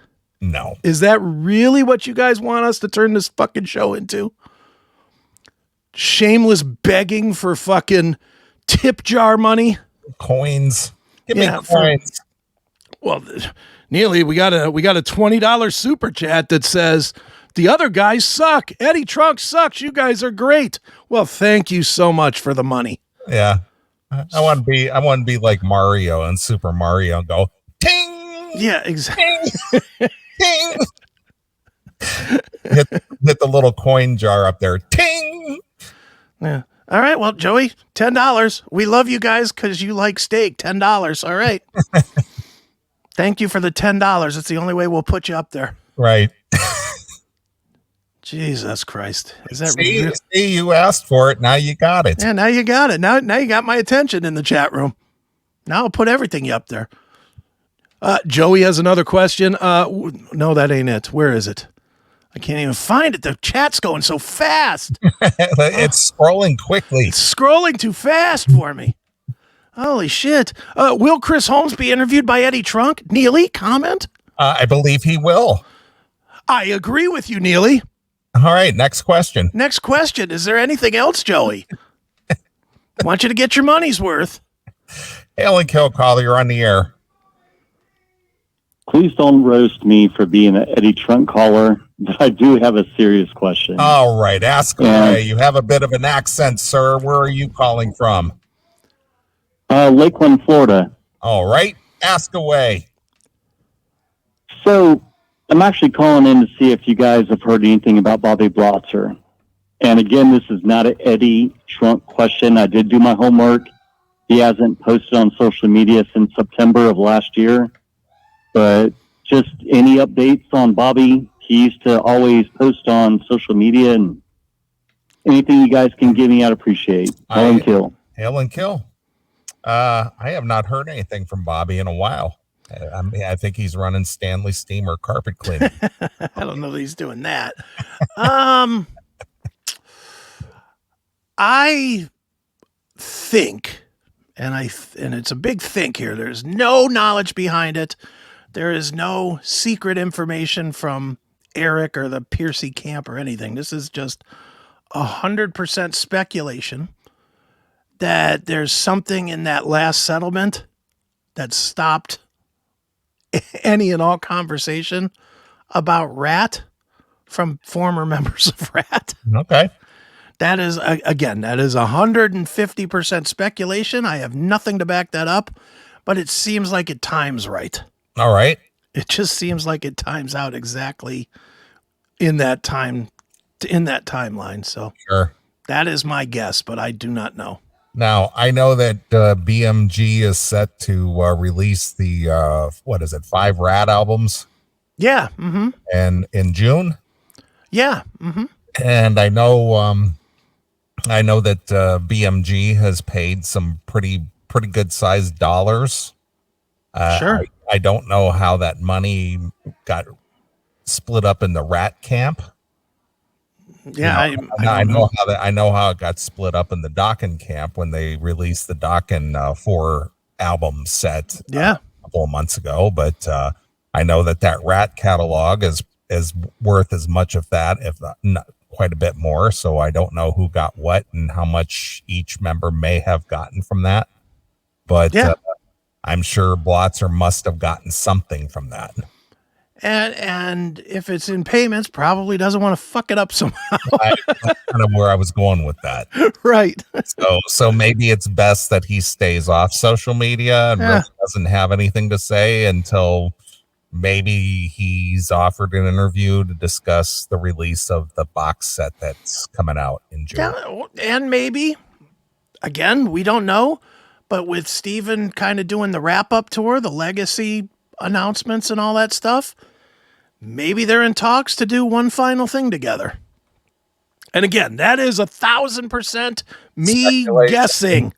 No. Is that really what you guys want us to turn this fucking show into? Shameless begging for fucking tip jar money? Coins. Give me coins. Well, Neeley, we got a $20 super chat that says the other guys suck. Eddie Trunk sucks. You guys are great. Well, thank you so much for the money. Yeah. I want to be like Mario and Super Mario and go ting. Yeah, exactly. Ting, ting. hit the little coin jar up there. Ting. Yeah. All right. Well, Joey, $10. We love you guys because you like steak. $10. All right. Thank you for the $10. It's the only way we'll put you up there. Right. Jesus Christ. Is that see, you asked for it. Now you got it. Yeah, now you got it. Now you got my attention in the chat room. Now I'll put everything up there. Joey has another question. No, that ain't it. Where is it? I can't even find it. The chat's going so fast. It's scrolling quickly. It's scrolling too fast for me. Holy shit. Will Chris Holmes be interviewed by Eddie Trunk? Neeley, comment? I believe he will. I agree with you, Neeley. All right, next question. Next question. Is there anything else, Joey? I want you to get your money's worth. Hail and kill caller, you're on the air. Please don't roast me for being an Eddie Trunk caller, but I do have a serious question. All right, ask away. You have a bit of an accent, sir. Where are you calling from? Lakeland, Florida. All right, ask away. So I'm actually calling in to see if you guys have heard anything about Bobby Blotzer. And again, this is not an Eddie Trunk question. I did do my homework. He hasn't posted on social media since September of last year. But just any updates on Bobby? He used to always post on social media, and anything you guys can give me, I'd appreciate. Hail and kill. Hail and kill. I have not heard anything from Bobby in a while. I think he's running Stanley Steamer carpet cleaning. I don't know that he's doing that. I think, and it's a big think here. There's no knowledge behind it. There is no secret information from Eric or the Piercy camp or anything. This is just 100% speculation that there's something in that last settlement that stopped any and all conversation about Rat from former members of Rat. Okay. That is, again, that is 150% speculation. I have nothing to back that up, but it seems like it times right. All right. It just seems like it times out exactly in that timeline. So sure, that is my guess, but I do not know. Now, I know that BMG is set to release the, 5 Rat albums? Yeah. Mm-hmm. And in June? Yeah. Mm-hmm. And I know that BMG has paid some pretty good sized dollars. Sure. I don't know how that money got split up in the Rat camp. Yeah, I know how it got split up in the Dokken camp when they released the Dokken 4 album set a couple of months ago. But I know that Rat catalog is worth as much of that, if not quite a bit more. So I don't know who got what and how much each member may have gotten from that. But I'm sure Blotzer must have gotten something from that. And if it's in payments, probably doesn't want to fuck it up somehow. That's kind of where I was going with that. Right. So maybe it's best that he stays off social media and really doesn't have anything to say until maybe he's offered an interview to discuss the release of the box set that's coming out in June. Yeah, and maybe, again, we don't know, but with Steven kind of doing the wrap-up tour, the legacy announcements and all that stuff, maybe they're in talks to do one final thing together. And again, that is 1,000% me guessing.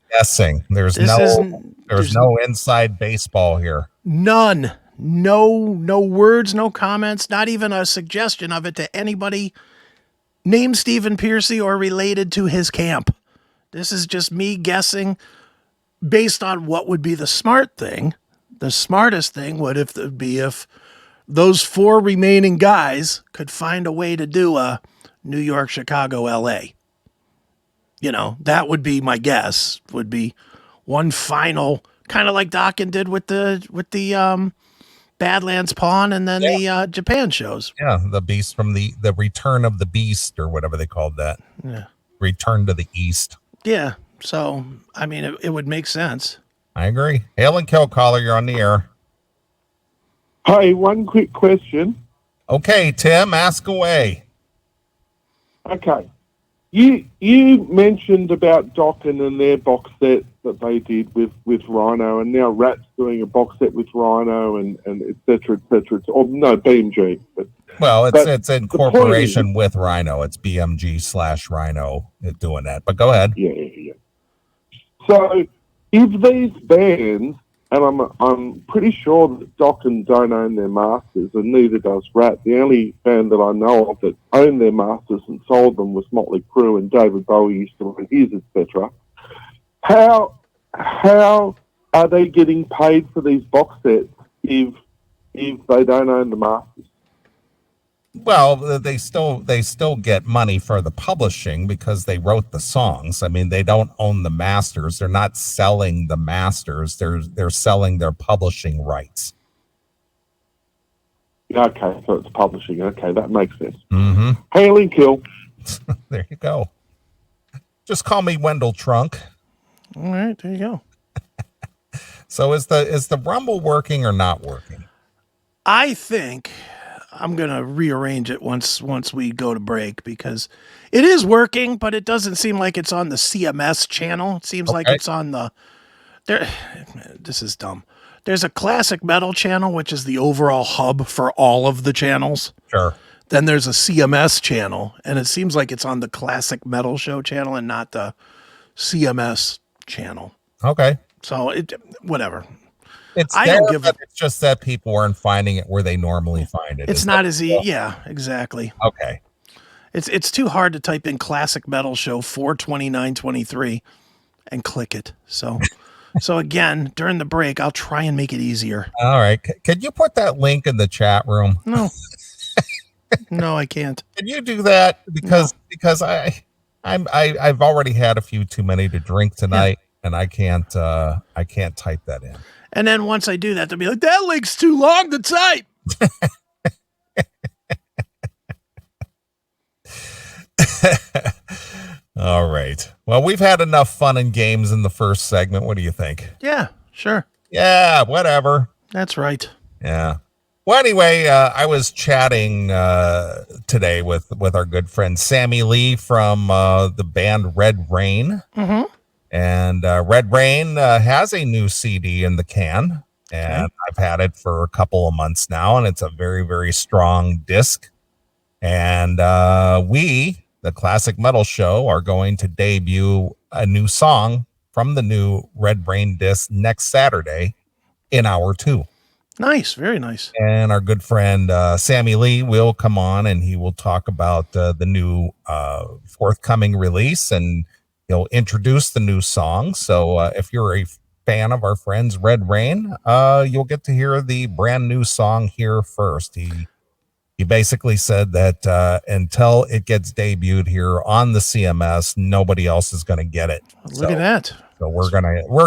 There's no inside baseball here. None. No words, no comments, not even a suggestion of it to anybody named Stephen Piercy or related to his camp. This is just me guessing based on what would be the smart thing. The smartest thing would be if those 4 remaining guys could find a way to do a New York, Chicago, LA. You know, that would be my guess, would be one final, kind of like Dokken did with the Badlands Pawn and then the Japan shows. Yeah, the Beast from the Return of the Beast or whatever they called that. Yeah. Return to the East. Yeah. So, I mean, it would make sense. I agree. Hail and Kill caller, you're on the air. Hi, one quick question. Okay, Tim, ask away. Okay. You mentioned about Dokken and their box set that they did with Rhino, and now Rat's doing a box set with Rhino and et cetera, et cetera. BMG. It's in cooperation with Rhino. It's BMG/Rhino doing that. But go ahead. Yeah. So if these bands, and I'm pretty sure that Dokken don't own their masters, and neither does Rat. The only band that I know of that owned their masters and sold them was Motley Crue, and David Bowie used to own his, etc. How are they getting paid for these box sets if they don't own the masters? Well, they still get money for the publishing because they wrote the songs. I mean, they don't own the masters. They're not selling the masters. They're selling their publishing rights. Okay, so it's publishing. Okay, that makes sense. Mm-hmm. Hail and Kill. There you go. Just call me Wendell Trunk. All right, there you go. So is the Rumble working or not working? I think I'm going to rearrange it once we go to break because it is working, but it doesn't seem like it's on the CMS channel. It seems like it's on this is dumb. There's a classic metal channel, which is the overall hub for all of the channels. Sure. Then there's a CMS channel, and it seems like it's on the classic metal show channel and not the CMS channel. Okay. So whatever. It's I there, don't give but it's just that people aren't finding it where they normally find it. It's not as easy. Yeah, exactly. Okay. It's too hard to type in classic metal show 42923 and click it. So again, during the break, I'll try and make it easier. All right. Could you put that link in the chat room? No. No, I can't. Can you do that? Because I've already had a few too many to drink tonight, and I can't type that in. And then once I do that, they'll be like, that link's too long to type. All right. Well, we've had enough fun and games in the first segment. What do you think? Yeah, sure. Yeah, whatever. That's right. Yeah. Well, anyway, I was chatting today with our good friend Sammy Lee from the band Red Rain. Mm-hmm. And Red Rain has a new CD in the can, and I've had it for a couple of months now, and it's a very, very strong disc. And we, the Classic Metal Show, are going to debut a new song from the new Red Rain disc next Saturday in hour 2. Nice, very nice. And our good friend Sammy Lee will come on, and he will talk about the new forthcoming release, and he'll introduce the new song. So if you're a fan of our friends Red Rain, you'll get to hear the brand new song here first. He basically said that until it gets debuted here on the CMS, nobody else is going to get it. Look at that. So we're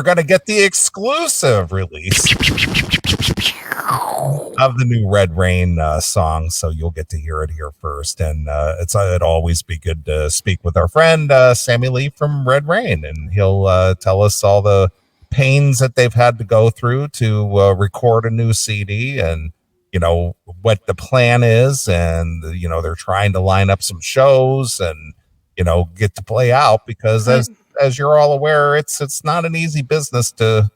gonna get the exclusive release of the new Red Rain song. So you'll get to hear it here first. And it'd always be good to speak with our friend Sammy Lee from Red Rain, and he'll tell us all the pains that they've had to go through to record a new CD, and what the plan is, and they're trying to line up some shows and get to play out, because as you're all aware, it's not an easy business to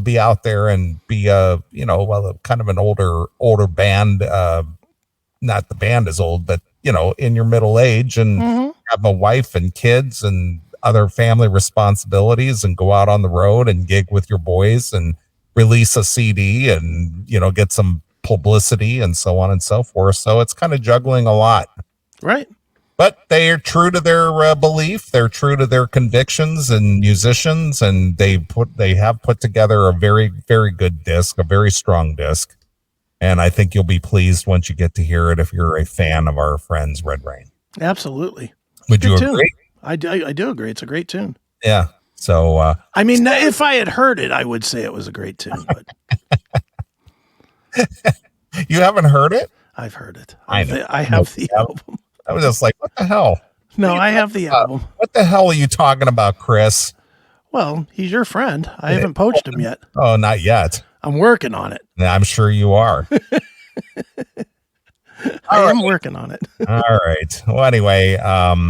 be out there and be kind of an older band. Not the band is old, but in your middle age, and have a wife and kids and other family responsibilities, and go out on the road and gig with your boys and release a CD and get some publicity and so on and so forth. So it's kind of juggling a lot, right? But they are true to their belief. They're true to their convictions, and musicians, and they have put together a very, very good disc, a very strong disc. And I think you'll be pleased once you get to hear it, if you're a fan of our friends Red Rain. Absolutely. Would you agree? I do agree. It's a great tune. Yeah. So I mean, if I had heard it, I would say it was a great tune. But you haven't heard it? I've heard it. I know. I have the album. I was just like, what the hell? No, I have the album. What the hell are you talking about, Chris? Well, he's your friend. I haven't poached him yet. Oh, not yet. I'm working on it. I'm sure you are. I am working on it. All right. Well, anyway, I'll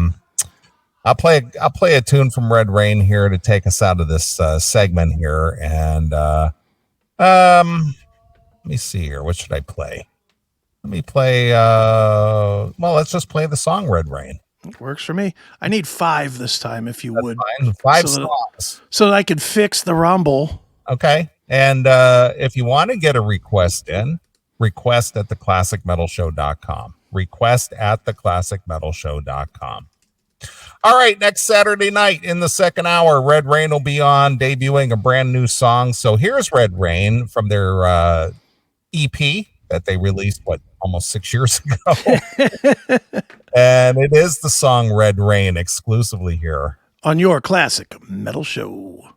play a tune from Red Rain here to take us out of this segment here. And let me see here. What should I play? Let me play, let's just play the song Red Rain. It works for me. I need 5 this time, if you would. Fine. 5 songs. So that I could fix the rumble. Okay. And if you want to get a request in, request at theclassicmetalshow.com. Request at theclassicmetalshow.com. All right, next Saturday night in the second hour, Red Rain will be on, debuting a brand new song. So here's Red Rain from their EP that they released, almost 6 years ago. And it is the song Red Rain, exclusively here on your Classic Metal Show.